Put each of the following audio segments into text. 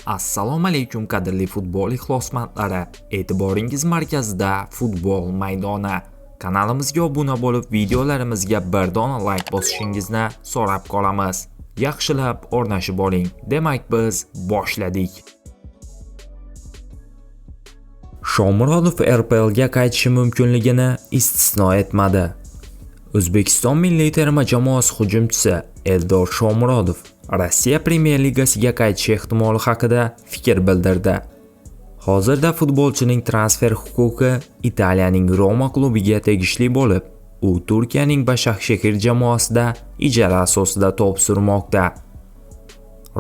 Assalomu alaykum qadrli futbol ixlosmandlari. E'tiboringiz markazida futbol maydoni. Kanalimizga obuna bo'lib, videolarimizga bir dona like bosishingizni so'rab qolamiz. Yaxshilab o'rnashib oling. Demak, biz boshladik. Shomurodov RPL ga qaytishi mumkinligini istisno etmadi. O'zbekiston milliy terma jamoasi hujumchisi Eldor Shomurodov Rossiya Premyer Ligasiga qaytish ehtimoli haqida fikr bildirdi. Hozirda futbolchining transfer huquqi Italiyaning Roma klubiga tegishli bo'lib, u Turkiyaning Başakşehir jamoasida ijara asosida to'p surmoqda.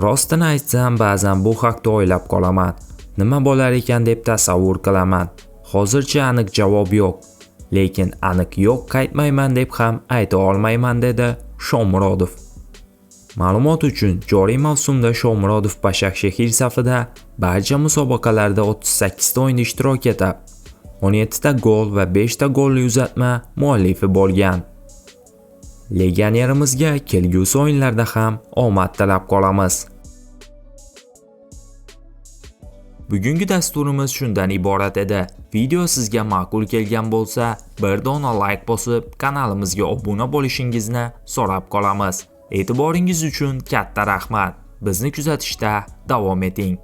Rostini aytsam, ba'zan bu haqda o'ylab qolaman. Nima bo'lar ekan deb tasavvur qilaman. Hozircha aniq javob yo'q. Lekin aniq yo'q qaytmayman deb ham ayta olmayman, dedi Shomurodov. Ma'lumot uchun, joriy mavsumda Shomurodov Başakşehir safida barcha musobaqalarda 38 ta o'yinda ishtirok etib, 17 ta gol va 5 ta golli uzatma muallifi bo'lgan. Legionerimizga kelgusi o'yinlarda ham omad tilab qolamiz. Bugungi dasturimiz shundan iborat edi. Video sizga ma'qul kelgan bo'lsa, bir dona like bosib, kanalimizga obuna bo'lishingizni so'rab qolamiz. E'tiboringiz uchun katta rahmat. Bizni kuzatishda davom eting.